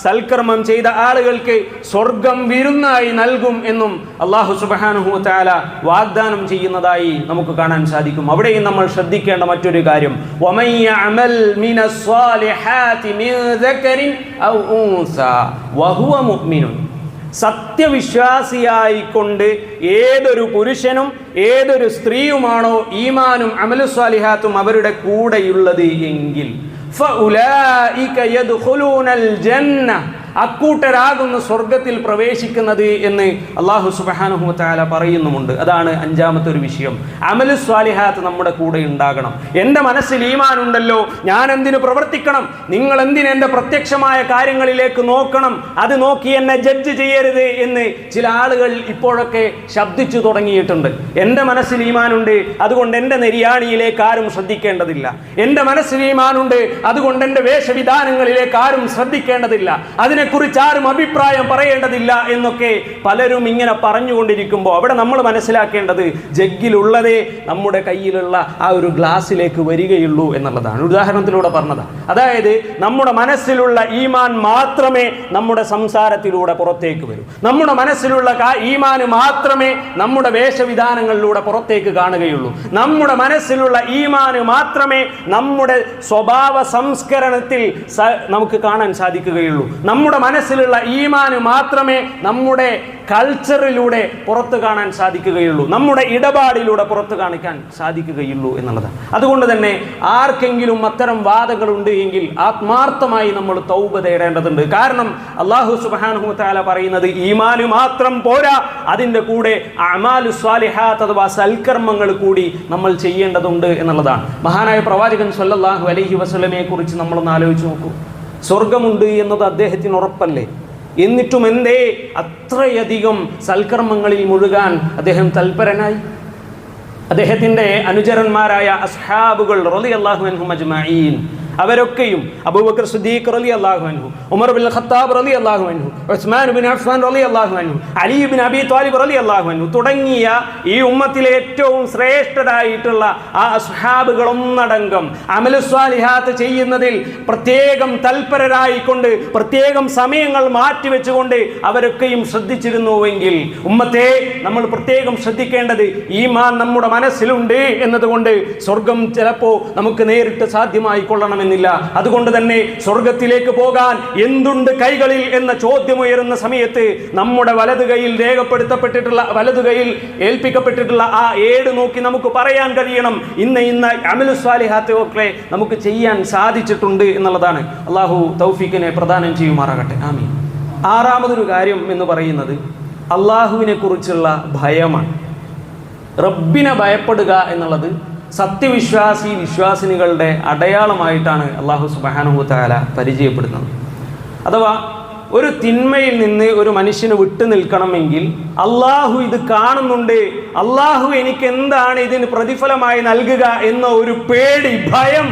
സൽക്കർമ്മം ചെയ്ത ആളുകൾക്ക് സ്വർഗം വിരുന്നായി നൽകും എന്നും അല്ലാഹു സുബ്ഹാനഹു വ തആല വാഗ്ദാനം ചെയ്യുന്നതായി നമുക്ക് കാണാൻ സാധിക്കും. അവിടെയും നമ്മൾ ശ്രദ്ധിക്കേണ്ട മറ്റൊരു കാര്യം, വമൻ യഅമൽ മിനസ് സ്വാലിഹാതി മിൻ ദക്കരിൻ ഔ ഉൻസാ വഹുവ മുഅ്മിനുൻ. സത്യവിശ്വാസിയായിക്കൊണ്ട് ഏതൊരു പുരുഷനും ഏതൊരു സ്ത്രീയുമാണോ ഈമാനും അമലു സ്വാലിഹാത്തും അവരുടെ കൂടെയുള്ളത് എങ്കിൽ ഫഉലൈക യദ്ഖുലൂനൽ ജന്ന, അക്കൂട്ടരാകുന്ന സ്വർഗത്തിൽ പ്രവേശിക്കുന്നത് എന്ന് അല്ലാഹു സുബ്ഹാനഹു വ തആല പറയുന്നുമുണ്ട്. അതാണ് 5ാമത്തെ ഒരു വിഷയം. അമലു സ്വാലിഹാത്ത് നമ്മുടെ കൂടെ ഉണ്ടാകണം. എൻ്റെ മനസ്സിൽ ഈമാൻ ഉണ്ടല്ലോ, ഞാൻ എന്തിനു പ്രവർത്തിക്കണം? നിങ്ങൾ എന്തിന് എൻ്റെ പ്രത്യക്ഷമായ കാര്യങ്ങളിലേക്ക് നോക്കണം? അത് നോക്കി എന്നെ ജഡ്ജ് ചെയ്യരുത് എന്ന് ചില ആളുകൾ ഇപ്പോഴൊക്കെ ശബ്ദിച്ചു തുടങ്ങിയിട്ടുണ്ട്. എൻ്റെ മനസ്സിൽ ഈമാനുണ്ട്, അതുകൊണ്ട് എൻ്റെ നെരിയാണിയിലേക്ക് ആരും ശ്രദ്ധിക്കേണ്ടതില്ല. എൻ്റെ മനസ്സിൽ ഈമാനുണ്ട്, അതുകൊണ്ട് എൻ്റെ വേഷവിധാനങ്ങളിലേക്ക് ആരും ശ്രദ്ധിക്കേണ്ടതില്ല. അതിന് അതിനെക്കുറിച്ച് ആരും അഭിപ്രായം പറയേണ്ടതില്ല എന്നൊക്കെ പലരും ഇങ്ങനെ പറഞ്ഞുകൊണ്ടിരിക്കുമ്പോൾ അവിടെ നമ്മൾ മനസ്സിലാക്കേണ്ടത് ജഗ്ഗിലുള്ളതേ നമ്മുടെ കയ്യിലുള്ള ആ ഒരു ഗ്ലാസ്സിലേക്ക് വരികയുള്ളൂ എന്നുള്ളതാണ്. ഉദാഹരണത്തിലൂടെ പറഞ്ഞതാണ്. അതായത് നമ്മുടെ മനസ്സിലുള്ള ഈമാൻ മാത്രമേ നമ്മുടെ സംസാരത്തിലൂടെ പുറത്തേക്ക് വരൂ. നമ്മുടെ മനസ്സിലുള്ള ഈമാൻ മാത്രമേ നമ്മുടെ വേഷവിധാനങ്ങളിലൂടെ പുറത്തേക്ക് കാണുകയുള്ളൂ. നമ്മുടെ മനസ്സിലുള്ള ഈമാൻ മാത്രമേ നമ്മുടെ സ്വഭാവ സംസ്കരണത്തിൽ നമുക്ക് കാണാൻ സാധിക്കുകയുള്ളൂ. നമ്മുടെ മനസ്സിലുള്ള ഈമാൻ മാത്രമേ നമ്മുടെ കൾച്ചറിലൂടെ പുറത്തു കാണാൻ സാധിക്കുകയുള്ളൂ. നമ്മുടെ ഇടപാടിലൂടെ പുറത്തു കാണിക്കാൻ സാധിക്കുകയുള്ളൂ എന്നുള്ളതാണ്. അതുകൊണ്ട് തന്നെ ആർക്കെങ്കിലും അത്തരം വാദങ്ങളുണ്ട് എങ്കിൽ ആത്മാർത്ഥമായി നമ്മൾ തൗബ തേടേണ്ടതുണ്ട്. കാരണം അല്ലാഹു സുബ്ഹാനഹു വ തആല പറയുന്നത് ഈമാന് മാത്രം പോരാ, അതിൻ്റെ കൂടെ അഅമാലു സ്വാലിഹാത്ത് അഥവാ സൽക്കർമ്മങ്ങൾ കൂടി നമ്മൾ ചെയ്യേണ്ടതുണ്ട് എന്നുള്ളതാണ്. മഹാനായ പ്രവാചകൻ സ്വല്ലല്ലാഹു അലൈഹി വസല്ലമയെ കുറിച്ച് നമ്മളൊന്ന് ആലോചിച്ച് നോക്കൂ. സ്വർഗമുണ്ട് എന്നത് അദ്ദേഹത്തിന് ഉറപ്പല്ലേ? എന്നിട്ടും എന്തേ അത്രയധികം സൽക്കർമ്മങ്ങളിൽ മുഴുകാൻ അദ്ദേഹം തൽപരനായി? അദ്ദേഹത്തിൻ്റെ അനുചരന്മാരായ അസ്ഹാബുകൾ റളിയല്ലാഹു അൻഹും അജ്മഈൻ അവരൊക്കെയും അബൂബക്കർ സിദ്ദീഖ് റളിയല്ലാഹു അൻഹു, ഉമർ ബിൻ ഖത്താബ് റളിയല്ലാഹു അൻഹു, ഉസ്മാൻ ബിൻ അഫ്ഫാൻ റളിയല്ലാഹു അൻഹു, അലി ബിൻ അബി ത്വാലിബ് റളിയല്ലാഹു അൻഹു തുടങ്ങിയ ഈ ഉമ്മത്തിലെ ഏറ്റവും ശ്രേഷ്ഠരായിട്ടുള്ള ആ അസ്ഹാബുകൾ ഒന്നടങ്കം അമലു സ്വാലിഹാത്ത് ചെയ്യുന്നതിൽ പ്രത്യേകം തൽപരരായിക്കൊണ്ട് പ്രത്യേകം സമയങ്ങൾ മാറ്റിവെച്ചുകൊണ്ട് അവരൊക്കെയും ശ്രദ്ധിച്ചിരുന്നുവെങ്കിൽ ഉമ്മത്തെ നമ്മൾ പ്രത്യേകം ശ്രദ്ധിക്കേണ്ടത് ഈമാൻ നമ്മുടെ മനസ്സിലുണ്ട് എന്നതുകൊണ്ട് സ്വർഗം ചിലപ്പോൾ നമുക്ക് നേരിട്ട് സാധ്യമായി കൊള്ളണമെന്നില്ല. അതുകൊണ്ട് തന്നെ സ്വർഗത്തിലേക്ക് പോകാൻ എന്തുണ്ട് കൈകളിൽ എന്ന ചോദ്യം ഉയരുന്ന സമയത്ത് നമ്മുടെ വലതു കൈയിൽ രേഖപ്പെടുത്തപ്പെട്ടിട്ടുള്ള വലതു കൈയിൽ ഏൽപ്പിക്കപ്പെട്ടിട്ടുള്ള ആ ഏട് നോക്കി നമുക്ക് പറയാൻ കഴിയണം ഇന്ന അമലു സ്വാലിഹാത്ത് ഒക്കെ നമുക്ക് ചെയ്യാൻ സാധിച്ചിട്ടുണ്ട് എന്നുള്ളതാണ്. അള്ളാഹു തൗഫീഖിനെ പ്രദാനം ചെയ്യുമാറാകട്ടെ. ആമീൻ. ആറാമതൊരു കാര്യം എന്ന് പറയുന്നത് അള്ളാഹുവിനെ കുറിച്ചുള്ള ഭയമാണ്. റബ്ബിനെ ഭയപ്പെടുക എന്നുള്ളത് വിശ്വാസിനികളുടെ അടയാളമായിട്ടാണ് അല്ലാഹു സുബ്ഹാനഹു വ തആല പരിചയപ്പെടുന്നത്. അഥവാ ഒരു തിന്മയിൽ നിന്ന് ഒരു മനുഷ്യന് വിട്ടു നിൽക്കണമെങ്കിൽ അള്ളാഹു ഇത് കാണുന്നുണ്ട്, അള്ളാഹു എനിക്ക് എന്താണ് ഇതിന് പ്രതിഫലമായി നൽകുക എന്ന ഒരു പേടി, ഭയം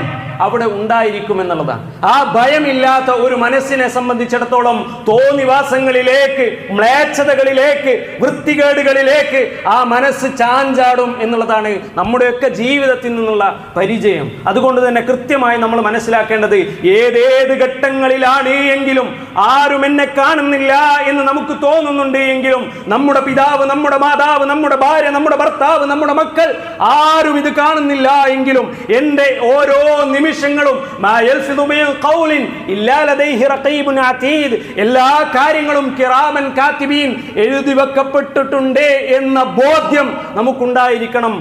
അവിടെ ഉണ്ടായിരിക്കുമെന്നുള്ളതാണ്. ആ ഭയമില്ലാത്ത ഒരു മനസ്സിനെ സംബന്ധിച്ചിടത്തോളം തോന്നിവാസങ്ങളിലേക്ക്, മ്ലേച്ഛതകളിലേക്ക്, വൃത്തികേടുകളിലേക്ക് ആ മനസ്സ് ചാഞ്ചാടും എന്നുള്ളതാണ് നമ്മുടെയൊക്കെ ജീവിതത്തിൽ നിന്നുള്ള പരിചയം. അതുകൊണ്ട് തന്നെ കൃത്യമായി നമ്മൾ മനസ്സിലാക്കേണ്ടത് ഏതേത് ഘട്ടങ്ങളിലാണ് എങ്കിലും ആരും എന്നെ കാണുന്നില്ല എന്ന് നമുക്ക് തോന്നുന്നുണ്ട് എങ്കിലും നമ്മുടെ പിതാവ്, നമ്മുടെ മാതാവ്, നമ്മുടെ ഭാര്യ, നമ്മുടെ ഭർത്താവ്, നമ്മുടെ മക്കൾ ആരും ഇത് കാണുന്നില്ല എങ്കിലും എൻ്റെ ഓരോ നിമിഷങ്ങളും എല്ലാ കാര്യങ്ങളും കിറാമൻ കാത്തിബീൻ എഴുതി വെക്കപ്പെട്ടിട്ടുണ്ട് എന്ന ബോധ്യം നമുക്കുണ്ടായിരിക്കണം.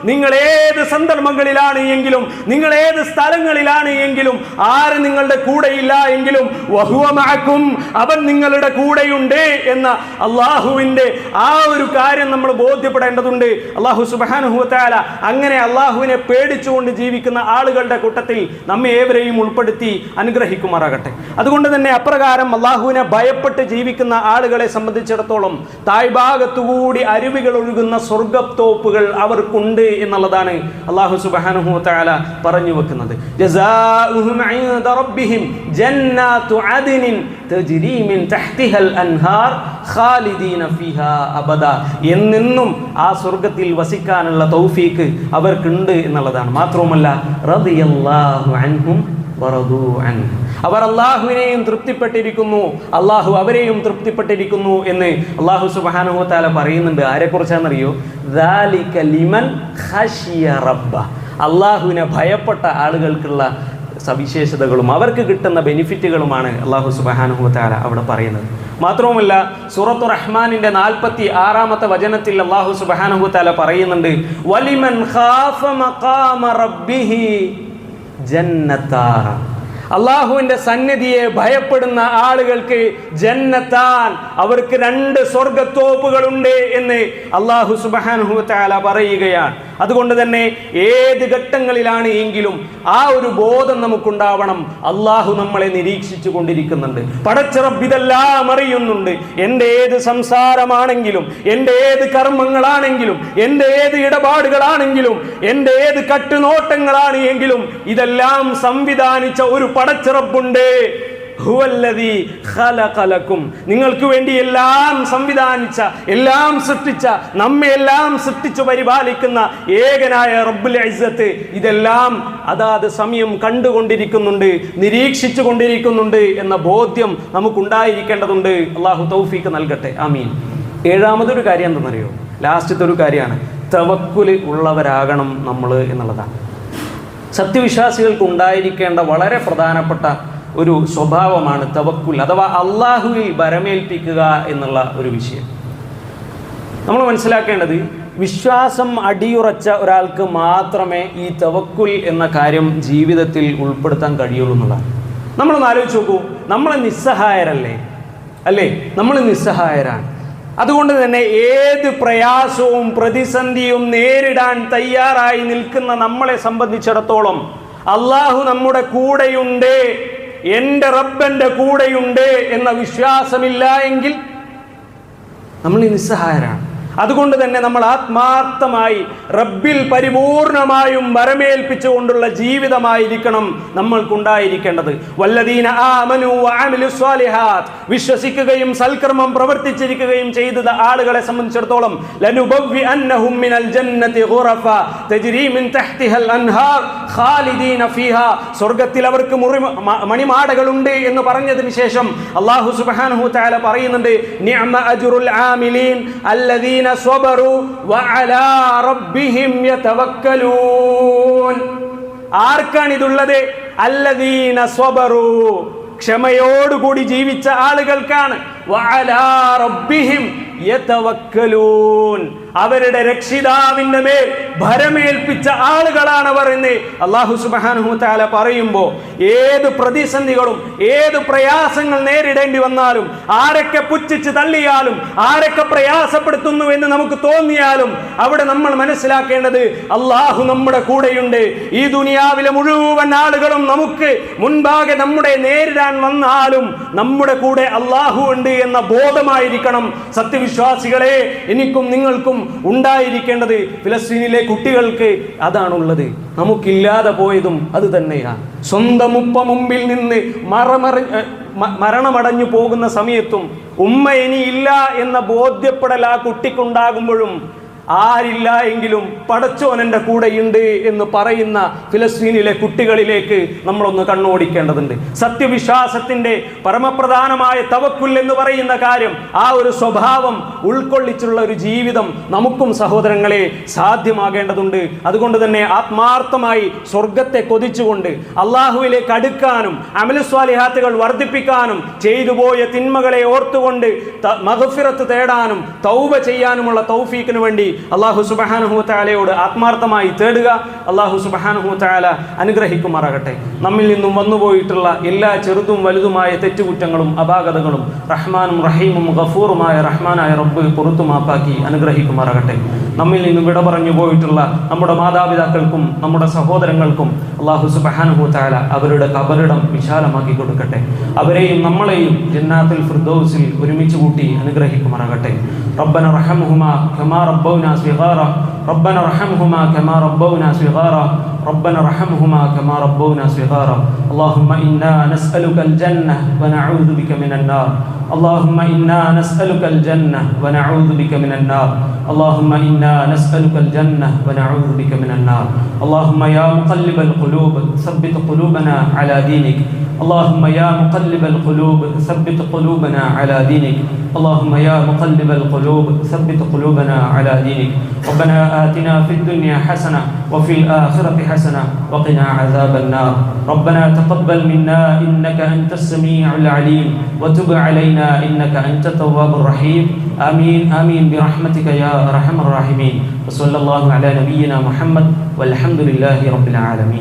നിങ്ങൾ ഏത് സന്ദർഭങ്ങളിലാണ് എങ്കിലും, നിങ്ങൾ ഏത് സ്ഥലങ്ങളിലാണ് എങ്കിലും, ആര് നിങ്ങളുടെ കൂടെയില്ല എങ്കിലും അവൻ നിങ്ങളുടെ കൂടെയുണ്ട് എന്ന അള്ളാഹുവിന്റെ ആ ഒരു കാര്യം നമ്മൾ ബോധ്യപ്പെടേണ്ടതുണ്ട്. അള്ളാഹു സുബ്ഹാനഹു വ തആല അങ്ങനെ അള്ളാഹുവിനെ പേടിച്ചുകൊണ്ട് ജീവിക്കുന്ന ആളുകളുടെ കൂട്ടത്തിൽ നമ്മെ ഏവരെയും ഉൾപ്പെടുത്തി അനുഗ്രഹിക്കുമാറാകട്ടെ. അതുകൊണ്ട് തന്നെ അപ്രകാരം അള്ളാഹുവിനെ ഭയപ്പെട്ട് ജീവിക്കുന്ന ആളുകളെ സംബന്ധിച്ചിടത്തോളം താഴ്ഭാഗത്തുകൂടി അരുവികൾ ഒഴുകുന്ന സ്വർഗ്ഗത്തോപ്പുകൾ അവർക്കുണ്ട് എന്നുള്ളതാണ് അള്ളാഹു സുബ്ഹാനഹു വ തആല പറഞ്ഞു വെക്കുന്നത്. ജസാഉഹും ഇൻദ റബ്ബിഹിം ജന്നാത്തു അദ്നിൻ തജ്രി മിൻ തഹ്തിഹൽ അൻഹാർ ഖാലിദീന ഫീഹാ അബദാ. എന്നെന്നും ആ സ്വർഗ്ഗത്തിൽ വസിക്കാനുള്ള തൗഫീക്ക് അവർക്കുണ്ട് എന്നുള്ളതാണ്. മാത്രവുമല്ല റളിയല്ലാഹു അൻഹും വറദൂ അൻഹു, അവർ അള്ളാഹുവിനെയും തൃപ്തിപ്പെട്ടിരിക്കുന്നു, അള്ളാഹു അവരെയും തൃപ്തിപ്പെട്ടിരിക്കുന്നു എന്ന് അള്ളാഹു സുബ്ഹാനഹു വ തആല പറയുന്നുണ്ട്. ആരെക്കുറിച്ചാണെന്നറിയോ? ദാലിക ലിമൻ ഖശിയ റബ്ബ. അള്ളാഹുവിനെ ഭയപ്പെട്ട ആളുകൾക്കുള്ള സവിശേഷതകളും അവർക്ക് കിട്ടുന്ന ബെനിഫിറ്റുകളുമാണ് അള്ളാഹു സുബ്ഹാനഹു വ തആല അവിടെ പറയുന്നത്. മാത്രവുമല്ല സൂറത്തു റഹ്മാനിന്റെ 46-ാമത്തെ വചനത്തിൽ അള്ളാഹു സുബ്ഹാനഹു വ തആല പറയുന്നുണ്ട്, വലിമൻ ഖാഫ മഖാമ റബ്ബിഹി ജന്നത്താൻ. അള്ളാഹുവിന്റെ സന്നിധിയെ ഭയപ്പെടുന്ന ആളുകൾക്ക് ജന്നത്താൻ, അവർക്ക് 2 സ്വർഗ്ഗത്തോപ്പുകളുണ്ട് എന്ന് അള്ളാഹു സുബ്ഹാനഹു വ തആല പറയുകയാണ്. അതുകൊണ്ട് തന്നെ ഏത് ഘട്ടങ്ങളിലാണ് എങ്കിലും ആ ഒരു ബോധം നമുക്കുണ്ടാവണം. അള്ളാഹു നമ്മളെ നിരീക്ഷിച്ചു കൊണ്ടിരിക്കുന്നുണ്ട്. പടച്ച റബ്ബ് ഇതെല്ലാം അറിയുന്നുണ്ട്. എൻ്റെ ഏത് സംസാരമാണെങ്കിലും, എൻ്റെ ഏത് കർമ്മങ്ങളാണെങ്കിലും, എൻ്റെ ഏത് ഇടപാടുകളാണെങ്കിലും, എൻ്റെ ഏത് കട്ടുനോട്ടങ്ങളാണ് എങ്കിലും ഇതെല്ലാം സംവിധാനിച്ച ഒരു പടച്ച റബ്ബുണ്ട്. ഹുവല്ലദീ ഖലഖലക്കും, നിങ്ങൾക്ക് വേണ്ടി എല്ലാം സംവിധാനിച്ച, എല്ലാം സൃഷ്ടിച്ച, നമ്മെ എല്ലാം സൃഷ്ടിച്ചു പരിപാലിക്കുന്ന ഏകനായ റബ്ബുൽ ഇസ്സത്ത് ഇതെല്ലാം അതാത് സമയം കണ്ടുകൊണ്ടിരിക്കുന്നുണ്ട്, നിരീക്ഷിച്ചു കൊണ്ടിരിക്കുന്നുണ്ട് എന്ന ബോധ്യം നമുക്കുണ്ടായിരിക്കേണ്ടതുണ്ട്. അള്ളാഹു തൗഫീഖ് നൽകട്ടെ, ആമീൻ. ഏഴാമതൊരു കാര്യം എന്തെന്നറിയോ? ലാസ്റ്റത്തെ ഒരു കാര്യമാണ്, തവക്കുൽ ഉള്ളവരാകണം നമ്മൾ എന്നുള്ളതാണ്. സത്യവിശ്വാസികൾക്ക് ഉണ്ടായിരിക്കേണ്ട വളരെ പ്രധാനപ്പെട്ട ഒരു സ്വഭാവമാണ് തവക്കുൽ, അഥവാ അള്ളാഹുവിൽ ഭരമേൽപ്പിക്കുക എന്നുള്ള ഒരു വിഷയം. നമ്മൾ മനസ്സിലാക്കേണ്ടത്, വിശ്വാസം അടിയുറച്ച ഒരാൾക്ക് മാത്രമേ ഈ തവക്കുൽ എന്ന കാര്യം ജീവിതത്തിൽ ഉൾപ്പെടുത്താൻ കഴിയുള്ളൂ എന്നുള്ളതാണ്. നമ്മളൊന്ന് ആലോചിച്ച് നോക്കൂ, നമ്മൾ നിസ്സഹായരല്ലേ? അല്ലേ? നമ്മൾ നിസ്സഹായരാണ്. അതുകൊണ്ട് തന്നെ ഏത് പ്രയാസവും പ്രതിസന്ധിയും നേരിടാൻ തയ്യാറായി നിൽക്കുന്ന നമ്മളെ സംബന്ധിച്ചിടത്തോളം അള്ളാഹു നമ്മുടെ കൂടെയുണ്ട്, എൻ്റെ റബ്ബൻ്റെ കൂടെയുണ്ട് എന്ന വിശ്വാസമില്ല എങ്കിൽ നമ്മൾ നിസ്സഹായരാണ്. അതുകൊണ്ട് തന്നെ നമ്മൾ ആത്മാർത്ഥമായി റബ്ബിൽ പരിപൂർണമായും വരമേൽപ്പിച്ചുകൊണ്ടുള്ള ജീവിതമായിരിക്കണം നമ്മൾക്കുണ്ടായിരിക്കേണ്ടത്. വല്ലദീന ആമനു വഅമിലു സ്വാലിഹാത്ത്, വിശ്വസിക്കുകയും സൽക്കർമ്മം പ്രവർത്തിച്ചിരിക്കുകയും ചെയ്ത ആളുകളെ സംബന്ധിച്ചിടത്തോളം ലനുബവ്വി അന്നഹും മിനൽ ജന്നതി ഗുറഫ തജ്രി മിൻ തഹ്തിഹൽ അൻഹാർ ഖാലിദീന ഫീഹാ, സ്വർഗ്ഗത്തിൽ അവർക്ക് മണിമാടകളുണ്ട് എന്ന് പറഞ്ഞതിന് ശേഷം അല്ലാഹു സുബ്ഹാനഹു വതആല പറയുന്നുണ്ട്, നിഅമ അജ്റുൽ ആമിലീൻ അല്ലദീന സ്വബറു വഅലാ റബ്ബിഹിം യതവക്കലൂൻ. ആർക്കാണ് ഇതുള്ളത്? അല്ലദീന സ്വബറു, ക്ഷമയോടുകൂടി ജീവിച്ച ആളുകൾക്കാണ്. വഅലാ റബ്ബിഹിം യതവക്കലൂൻ, അവരുടെ രക്ഷിതാവിന്റെ മേൽ ഭരമേൽപ്പിച്ച ആളുകളാണവർ എന്ന് അല്ലാഹു സുബ്ഹാനഹു വതആല പറയുമ്പോൾ, ഏത് പ്രതിസന്ധികളും ഏത് പ്രയാസങ്ങൾ നേരിടേണ്ടി വന്നാലും, ആരൊക്കെ പുച്ഛിച്ച് തള്ളിയാലും, ആരൊക്കെ പ്രയാസപ്പെടുത്തുന്നു എന്ന് നമുക്ക് തോന്നിയാലും, അവിടെ നമ്മൾ മനസ്സിലാക്കേണ്ടത് അല്ലാഹു നമ്മുടെ കൂടെയുണ്ട്. ഈ ദുനിയാവിലെ മുഴുവൻ ആളുകളും നമുക്ക് മുൻപാകെ നമ്മുടെ നേരിടാൻ വന്നാലും നമ്മുടെ കൂടെ അല്ലാഹു ഉണ്ട് എന്ന ബോധമായിരിക്കണം സത്യവിശ്വാസികളെ എനിക്കും നിങ്ങൾക്കും ഉണ്ടായിരിക്കേണ്ടത്. ഫിലസ്തീനിലെ കുട്ടികൾക്ക് അതാണുള്ളത്. നമുക്കില്ലാതെ പോയതും അത് തന്നെയാണ്. സ്വന്തം ഉപ്പ മുമ്പിൽ നിന്ന് മരണമടഞ്ഞു പോകുന്ന സമയത്തും ഉമ്മ ഇനിയില്ല എന്ന ബോധ്യപ്പെടൽ ആ കുട്ടിക്കുണ്ടാകുമ്പോഴും, ആരില്ല എങ്കിലും പടച്ചോൻ എൻ്റെ കൂടെയുണ്ട് എന്ന് പറയുന്ന ഫിലസ്തീനിലെ കുട്ടികളിലേക്ക് നമ്മളൊന്ന് കണ്ണോടിക്കേണ്ടതുണ്ട്. സത്യവിശ്വാസത്തിൻ്റെ പരമപ്രധാനമായ തവക്കുൽ എന്ന് പറയുന്ന കാര്യം, ആ ഒരു സ്വഭാവം ഉൾക്കൊള്ളിച്ചുള്ള ഒരു ജീവിതം നമുക്കും സഹോദരങ്ങളെ സാധ്യമാകേണ്ടതുണ്ട്. അതുകൊണ്ട് തന്നെ ആത്മാർത്ഥമായി സ്വർഗത്തെ കൊതിച്ചുകൊണ്ട് അള്ളാഹുവിലേക്ക് അടുക്കാനും അമലുസ്വാലിഹാത്തുകൾ വർദ്ധിപ്പിക്കാനും ചെയ്തുപോയ തിന്മകളെ ഓർത്തുകൊണ്ട് മഗ്ഫിറത്ത് തേടാനും തൗബ ചെയ്യാനുമുള്ള തൗഫീക്കിന് വേണ്ടി അല്ലാഹു സുബ്ഹാനഹു വതആലയോട് ആത്മാർത്ഥമായി തേടുക. അല്ലാഹു സുബ്ഹാനഹു വതആല അനുഗ്രഹിക്കുമാറാകട്ടെ. നമ്മിൽ നിന്നും വന്നുപോയിട്ടുള്ള എല്ലാ ചെറുതും വലുതുമായ തെറ്റുകുറ്റങ്ങളും അപാകതകളും റഹ്മാനും റഹീമും ഗഫൂറുമായ റഹ്മാനായ റബ്ബ് പുറത്തു മാപ്പാക്കി അനുഗ്രഹിക്കുമാറാകട്ടെ. നമ്മിൽ നിന്നും വിട പറഞ്ഞു പോയിട്ടുള്ള നമ്മുടെ മാതാപിതാക്കൾക്കും നമ്മുടെ സഹോദരങ്ങൾക്കും അല്ലാഹു സുബ്ഹാനഹു വതആല അവരുടെ ഖബറിടം വിശാലമാക്കി കൊടുക്കട്ടെ. അവരെയും നമ്മളെയും ജന്നാത്തുൽ ഫിർദൗസിൽ ഒരുമിച്ച് കൂട്ടി അനുഗ്രഹിക്കുമാറാകട്ടെ. റബ്ബന റഹ്മഹുമാ കമാ റബ്ബൗനാ صغارا ربنا ارحمهما كما ربونا صغارا ربنا ارحمهما كما ربونا صغارا اللهم إنا نسألك الجنة ونعوذ بك من النار اللهم إنا نسألك الجنة ونعوذ بك من النار اللهم إنا نسألك الجنة ونعوذ بك من النار اللهم يا مقلب القلوب ثبت قلوبنا على دينك اللهم يا مقلب القلوب ثبت قلوبنا على دينك اللهم يا مقلب القلوب ثبت قلوبنا على دينك ربنا آتنا في الدنيا حسنة وفي الآخرة حسنة وقنا عذاب النار ربنا تقبل منا إنك أنت السميع العليم وتب علينا إنك أنت التواب الرحيم آمين آمين برحمتك يا أرحم الراحمين وصلى الله على نبينا محمد والحمد لله رب العالمين.